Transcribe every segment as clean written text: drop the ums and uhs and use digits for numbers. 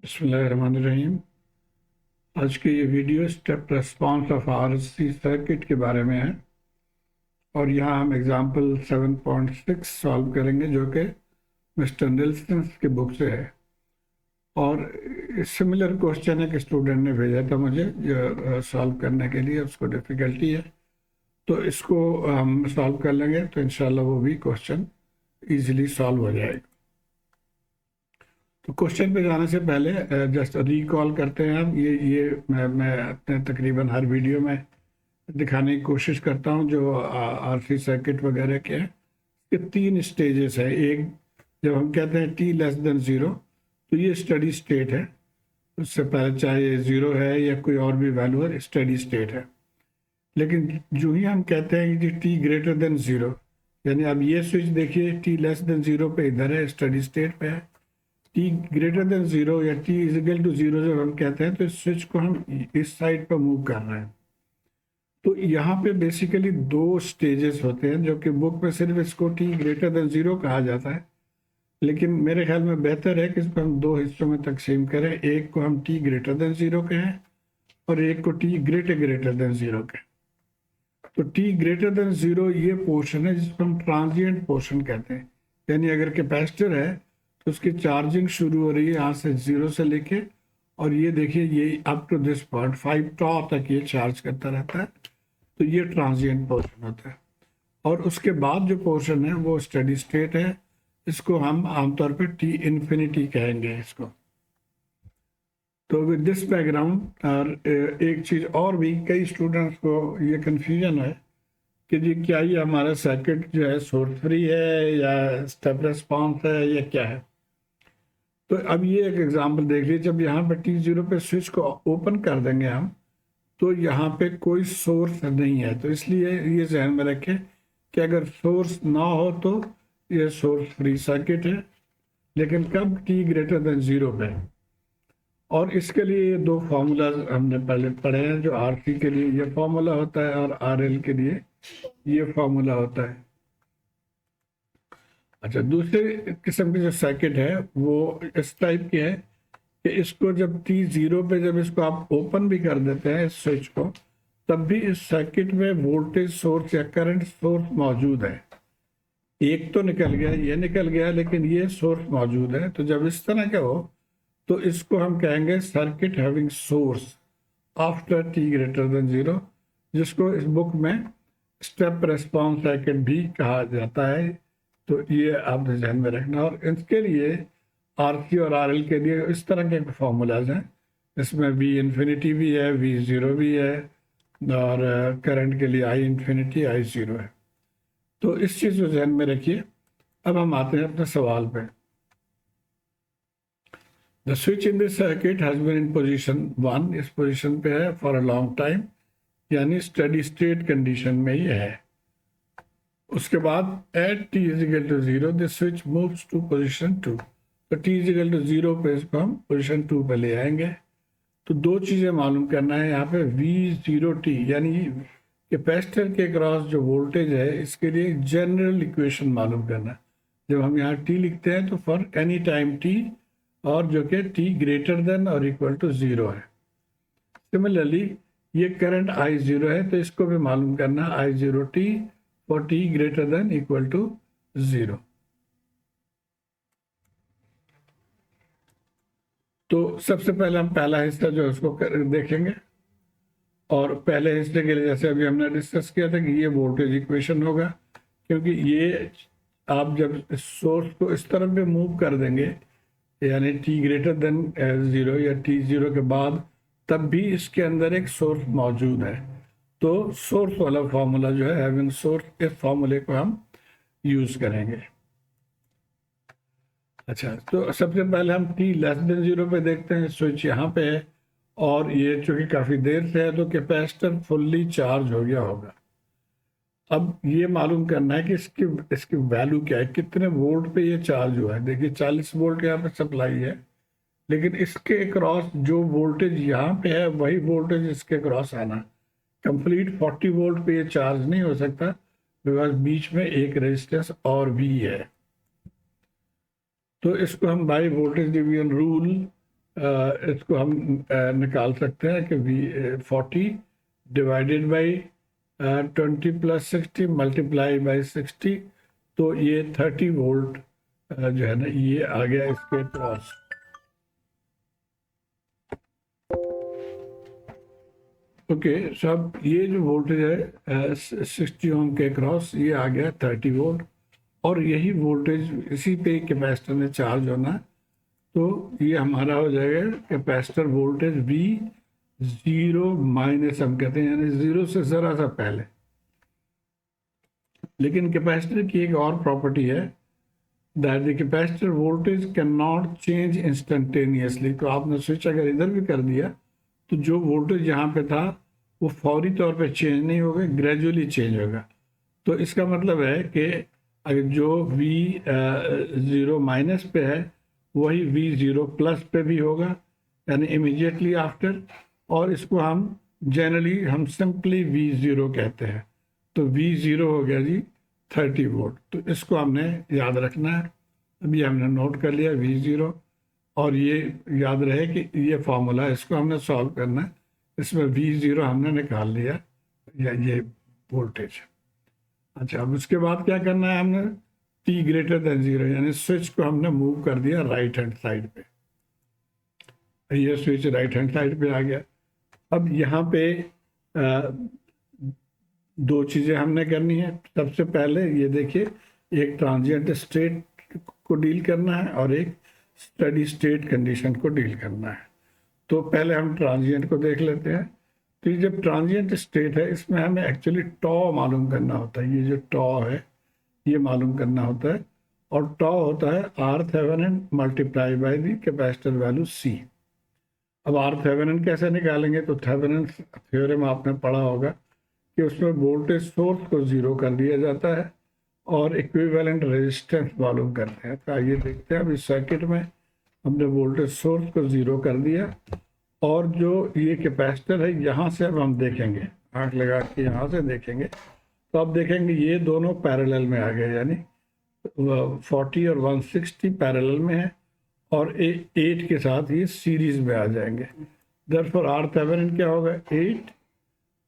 बिस्मिल्लाहिर्रहमानिर्रहीम। आज की ये video step response of RC circuit के बारे में है और यहाँ हम एग्जांपल 7.6 सॉल्व करेंगे जो कि मिस्टर निल्सन की बुक से है। और सिमिलर क्वेश्चन एक स्टूडेंट ने भेजा था मुझे जो सॉल्व करने के लिए उसको डिफ़िकल्टी है, तो इसको हम सॉल्व कर लेंगे तो इंशाल्लाह वो भी क्वेश्चन ईजिली सॉल्व हो जाएगा। तो क्वेश्चन पे जाने से पहले जस्ट रिकॉल करते हैं हम ये मैं अपने तकरीबन हर वीडियो में दिखाने की कोशिश करता हूँ जो आरसी सर्किट वगैरह के हैं। ये 3 स्टेजेस है। एक, जब हम कहते हैं t लेस देन 0 तो ये स्टडी स्टेट है। उससे पहले चाहे 0 है या कोई और भी वैल्यू है, स्टडी स्टेट है। लेकिन जो ही हम कहते हैं कि t ग्रेटर देन 0, यानी अब ये स्विच देखिए t लेस देन 0 पे इधर है, स्टडी स्टेट पे है। t ग्रेटर देन 0 या t इज इक्वल टू 0 जब हम कहते हैं तो इस स्विच को हम इस साइड पर मूव कर रहे हैं। तो यहाँ पे बेसिकली 2 स्टेजेस होते हैं जो कि बुक में सिर्फ इसको t ग्रेटर देन 0 कहा जाता है, लेकिन मेरे ख्याल में बेहतर है कि इसको हम 2 हिस्सों में तकसीम करें। एक को हम t ग्रेटर देन 0 कहें और एक को t ग्रेटर देन 0 कहें। तो t ग्रेटर देन 0 ये पोर्शन है जिसको हम ट्रांजिएंट पोर्शन कहते हैं। यानी अगर कैपेसिटर है तो उसकी चार्जिंग शुरू हो रही है यहाँ से 0 से लेके, और ये देखिए ये अप टू दिस पॉइंट 5 टॉ तक ये चार्ज करता रहता है। तो ये ट्रांजिएंट पोर्शन होता है। और उसके बाद जो पोर्शन है वो स्टेडी स्टेट है। इसको हम आमतौर पे t इन्फिनिटी कहेंगे इसको। तो विद दिस बैकग्राउंड और एक चीज़ और भी कई स्टूडेंट्स को ये कन्फ्यूजन है कि जी क्या ये हमारा सर्किट जो है सोर्स फ्री है या स्टेप रेस्पॉन्स है या क्या है। तो अब ये एक एग्जांपल देख लीजिए। जब यहाँ पे t0 पे स्विच को ओपन कर देंगे हम तो यहाँ पे कोई सोर्स नहीं है, तो इसलिए ये ध्यान में रखें कि अगर सोर्स ना हो तो ये सोर्स फ्री सर्किट है। लेकिन कब t ग्रेटर देन 0 पे। और इसके लिए ये 2 फार्मूला हमने पहले पढ़े हैं। जो RC के लिए ये फार्मूला होता है और RL के लिए ये फार्मूला होता है। अच्छा, दूसरे किस्म की जो सर्किट है वो इस टाइप की है कि इसको जब t0 पे जब इसको आप ओपन भी कर देते हैं इस स्विच को, तब भी इस सर्किट में वोल्टेज सोर्स या करंट सोर्स मौजूद है। एक तो निकल गया, ये निकल गया, लेकिन ये सोर्स मौजूद है। तो जब इस तरह का हो तो इसको हम कहेंगे circuit having source after t greater then 0, जिसको इस बुक में स्टेप रेस्पॉन्स सर्किट भी कहा जाता है। तो ये आप ध्यान में रखना। और इसके लिए RC और RL के लिए इस तरह के फॉर्मूलाज हैं। इसमें V इन्फिनिटी भी है, V0 भी है, और करंट के लिए I इन्फिनिटी I0 है। तो इस चीज़ को ध्यान में रखिए। अब हम आते हैं अपने सवाल पे। The switch in this circuit has been in position 1, इस पोजीशन पे है फॉर अ लॉन्ग टाइम, यानी स्टेडी स्टेट कंडीशन में ही है। उसके बाद at t is equal to 0 this switch moves to position 2। तो t इज इक्वल टू 0 पे इसको हम पोजीशन 2 पे ले आएंगे। तो 2 चीज़ें मालूम करना है यहाँ पे। V0t यानी कैपेसिटर के क्रॉस जो वोल्टेज है इसके लिए जनरल इक्वेशन मालूम करना है। जब हम यहाँ t लिखते हैं तो फॉर एनी टाइम t, और जो कि t ग्रेटर देन और इक्वल टू 0 है। सिमिलरली ये करंट I0 है तो इसको भी मालूम करना I0t for t greater than equal to 0। तो सबसे पहले हम पहला हिस्सा जो है उसको देखेंगे। और पहले हिस्से के लिए जैसे अभी हमने डिस्कस किया था कि ये वोल्टेज इक्वेशन होगा, क्योंकि ये आप जब सोर्स को इस तरफ पे मूव कर देंगे यानी t ग्रेटर देन 0 या t0 के बाद, तब भी इसके अंदर एक सोर्स मौजूद है। तो सोर्स वाला फार्मूला जो है हैविंग सोर्स, इस फार्मूले को हम यूज करेंगे। अच्छा, तो सबसे पहले हम t लेस देन 0 पे देखते हैं। स्विच यहाँ पे है और ये चूंकि काफ़ी देर से है तो कैपेसिटर फुल्ली चार्ज हो गया होगा। अब ये मालूम करना है कि इसकी वैल्यू क्या है, कितने वोल्ट पे ये चार्ज हुआ है। देखिए 40 वोल्ट यहाँ पे सप्लाई है, लेकिन इसके क्रॉस जो वोल्टेज यहाँ पे है वही वोल्टेज इसके क्रॉस आना। कंप्लीट 40 वोल्ट पे ये चार्ज नहीं हो सकता, बिकॉज बीच में एक रेजिस्टेंस और भी है। तो इसको हम बाई वोल्टेज डिवीजन रूल इसको हम निकाल सकते हैं कि V 40 divided by 20 plus 60 multiply by 60, तो ये 30 वोल्ट जो है ना ये आ गया इसके क्रॉस। ओके सब ये जो वोल्टेज है 60 ओम के क्रॉस ये आ गया 30 वोल्ट, और यही वोल्टेज इसी पे कैपेसिटर में चार्ज होना है, तो ये हमारा हो जाएगा capacitor voltage V zero minus हम कहते हैं, यानी जीरो से ज़रा सा पहले। लेकिन कैपेसिटर की एक और प्रॉपर्टी है that the capacitor voltage can not change instantaneously. तो आपने स्विच अगर इधर भी कर दिया तो जो वोल्टेज यहाँ पे था वो फौरी तौर पे चेंज नहीं होगा, ग्रेजुअली चेंज होगा। तो इसका मतलब है कि अगर जो V ज़ीरो माइनस पे है वही V ज़ीरो प्लस पे भी होगा, यानी इमीडिएटली आफ्टर। और इसको हम जनरली हम सिंपली V ज़ीरो कहते हैं। तो V ज़ीरो हो गया जी 30 वोल्ट। तो इसको हमने याद रखना है, अभी हमने नोट कर लिया V ज़ीरो, और ये याद रहे कि ये फॉर्मूला इसको हमने सॉल्व करना है। इसमें V ज़ीरो हमने निकाल लिया या ये वोल्टेज। अच्छा अब उसके बाद क्या करना है, हमने T ग्रेटर देन ज़ीरो यानी स्विच को हमने मूव कर दिया राइट हैंड साइड पे। ये स्विच राइट हैंड साइड पे आ गया। अब यहाँ पे दो चीज़ें हमने करनी है। सबसे पहले ये देखिए, एक ट्रांजिएंट स्टेट को डील करना है और एक स्टडी स्टेट कंडीशन को डील करना है। तो पहले हम ट्रांजिएंट को देख लेते हैं। तो ये जब ट्रांजिएंट स्टेट है इसमें हमें एक्चुअली टॉ मालूम करना होता है। ये जो टॉ है ये मालूम करना होता है, और टॉ होता है R Thevenin multiply by the capacitor value C। अब R थेवेनिन कैसे निकालेंगे, तो थेवेनिन थ्योरम आपने पढ़ा होगा कि उसमें वोल्टेज सोर्स को ज़ीरो कर दिया जाता है और इक्विवेलेंट रेजिस्टेंस मालूम करते हैं। तो आइए देखते हैं, अब इस सर्किट में हमने वोल्टेज सोर्स को ज़ीरो कर दिया, और जो ये कैपेसिटर है यहाँ से अब हम देखेंगे, आँख लगा के यहाँ से देखेंगे तो अब देखेंगे ये दोनों पैरेलल में आ गए, यानी 40 और 160 पैरेलल में है, और 8 के साथ ये सीरीज में आ जाएंगे। देयरफॉर R थेवेनिन क्या होगा 8,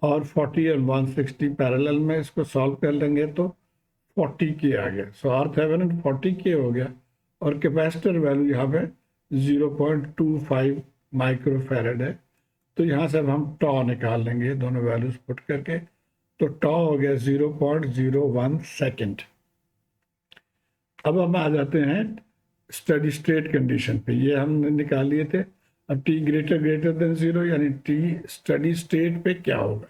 और 40 और 160 पैरेलल में इसको सॉल्व कर लेंगे तो 40 के आ गया। सो R थेवेनिन 40 के हो गया, और कैपेसिटर वैल्यू यहाँ पे 0.25 माइक्रोफैरड है। तो यहाँ से अब हम टॉ निकाल लेंगे दोनों वैल्यूज पुट करके, तो टॉ हो गया 0.01 सेकेंड। अब हम आ जाते हैं स्टडी स्टेट कंडीशन पे, ये हमने निकाल लिए थे। अब T ग्रेटर देन ज़ीरो यानी T स्टडी स्टेट पे क्या होगा।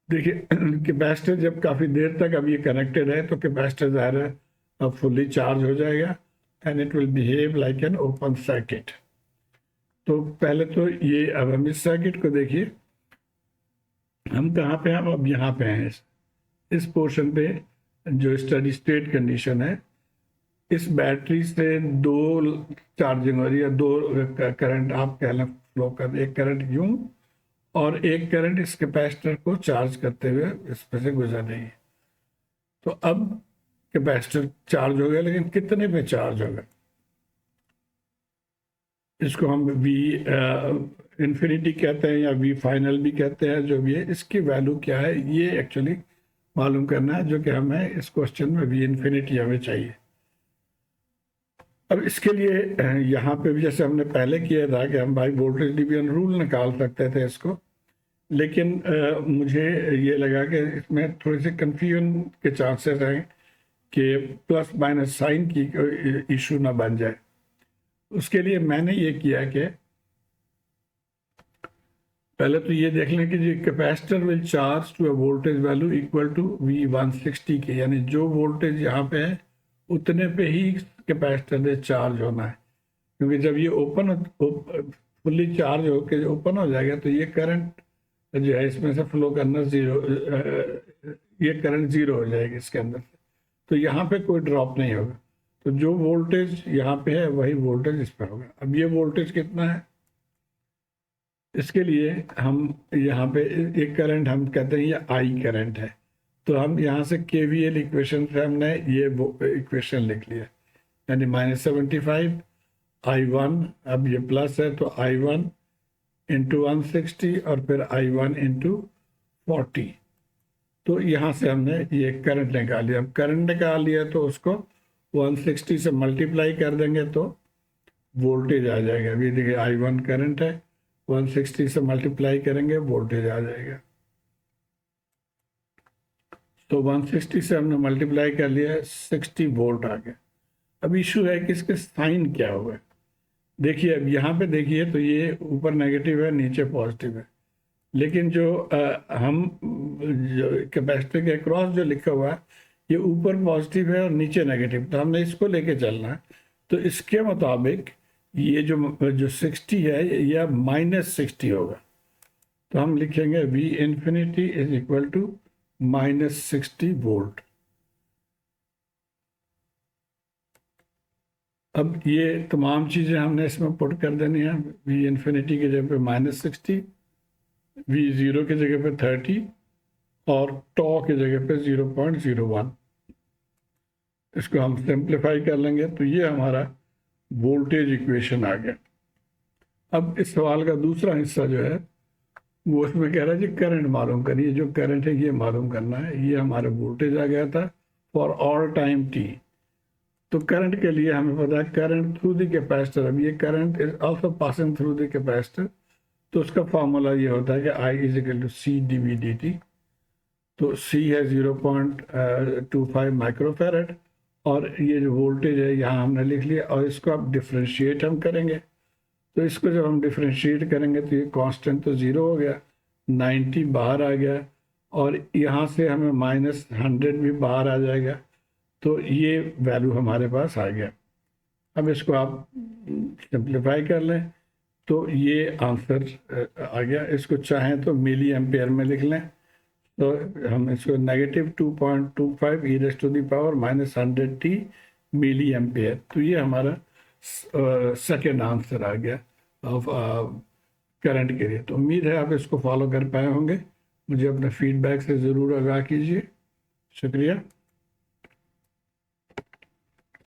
देखिए कैपेसिटर जब काफ़ी देर तक अब ये कनेक्टेड है तो कैपेसिटर ज़ाहिर है अब फुल्ली चार्ज हो जाएगा and it will behave like an open circuit. तो पहले तो ये, अब हम इस सर्किट को देखिए, हम कहाँ पे हैं, हम अब यहाँ पे हैं इस पोर्शन पे जो स्टडी स्टेट कंडीशन है। इस बैटरी से दो चार्जिंग हो रही है, दो करंट आप कह लें फ्लो कर, एक करंट यूं और एक करंट इस कैपेसिटर को चार्ज करते हुए इस पे से गुजर रही है। तो अब कैपेसिटर चार्ज हो गया, लेकिन कितने पे चार्ज होगा, इसको हम V इन्फिनिटी कहते हैं या V फाइनल भी कहते हैं, जो भी है इसकी वैल्यू क्या है ये एक्चुअली मालूम करना है, जो कि हमें इस क्वेश्चन में V इन्फिनिटी हमें चाहिए। अब इसके लिए यहाँ पे भी जैसे हमने पहले किया था कि हम भाई वोल्टेज डिवीजन रूल निकाल सकते थे इसको, लेकिन मुझे ये लगा कि इसमें थोड़ी सी कन्फ्यूजन के चांसेस हैं कि प्लस माइनस साइन की इशू ना बन जाए। उसके लिए मैंने ये किया कि पहले तो ये देख लें कि जो capacitor will charge to a voltage value equal to V160 के, यानी जो वोल्टेज यहाँ पे है उतने पे ही कैपेसिटर ने चार्ज होना है, क्योंकि जब ये ओपन फुल्ली चार्ज होकर ओपन हो जाएगा तो ये करंट जो है इसमें से फ्लो करना ज़ीरो, ये करंट ज़ीरो हो जाएगी इसके अंदर से, तो यहाँ पे कोई ड्रॉप नहीं होगा। तो जो वोल्टेज यहाँ पे है वही वोल्टेज इस पर होगा। अब ये वोल्टेज कितना है, इसके लिए हम यहाँ पे एक करंट हम कहते हैं ये I करंट है, तो हम यहाँ से KVL इक्वेशन से हमने ये इक्वेशन लिख लिया, यानी -75 I1, अब ये प्लस है तो I1 इंटू 160 और फिर I1 इंटू 40। तो यहाँ से हमने ये करंट निकाल लिया। अब करंट निकाल लिया तो उसको 160 से मल्टीप्लाई कर देंगे तो वोल्टेज आ जाएगा। अभी देखिए I1 करंट है, 160 से मल्टीप्लाई करेंगे वोल्टेज आ जाएगा। तो 160 से हमने मल्टीप्लाई कर लिया, 60 वोल्ट आ गया। अब इशू है कि इसके साइन क्या हुआ। देखिए अब यहाँ पे देखिए तो ये ऊपर नेगेटिव है, नीचे पॉजिटिव है, लेकिन जो हम जो कैपेसिटर के अक्रॉस जो लिखा हुआ है ये ऊपर पॉजिटिव है और नीचे नेगेटिव, तो हमने इसको लेके चलना है। तो इसके मुताबिक ये जो 60 है यह -60 होगा। तो हम लिखेंगे V infinity is equal to -60 volt. अब ये तमाम चीज़ें हमने इसमें पुट कर देनी है। V infinity की जगह पे -60, V0 की जगह पे 30 और टॉ की जगह पे 0.01। इसको हम सिंप्लीफाई कर लेंगे तो ये हमारा वोल्टेज इक्वेशन आ गया। अब इस सवाल का दूसरा हिस्सा जो है वो इसमें कह रहा है जी करंट मालूम करिए। जो करंट है ये मालूम करना है। ये हमारा वोल्टेज आ गया था फॉर ऑल टाइम t। तो करंट के लिए हमें पता है करंट थ्रू द कैपेसिटर। अब ये current is also passing through the capacitor, तो उसका फॉर्मूला ये होता है कि I is equal to C dV dt। तो C है 0.25 माइक्रोफेरेड और ये जो वोल्टेज है यहाँ हमने लिख लिया। और इसको अब डिफ्रेंशिएट हम करेंगे, तो इसको जब हम डिफ्रेंशिएट करेंगे तो ये कांस्टेंट तो 0 हो गया, 90 बाहर आ गया और यहाँ से हमें -100 भी बाहर आ जाएगा। तो ये वैल्यू हमारे पास आ गया। अब इसको आप सिंप्लीफाई कर लें तो ये आंसर आ गया। इसको चाहें तो मिली एम्पेयर में लिख लें, तो हम इसको -2.25 e⁻⁻100t मिली एम्पेयर। तो ये हमारा सेकेंड आंसर आ गया ऑफ करंट के लिए। तो उम्मीद है आप इसको फॉलो कर पाए होंगे। मुझे अपने फीडबैक से ज़रूर आगाह कीजिए। शुक्रिया।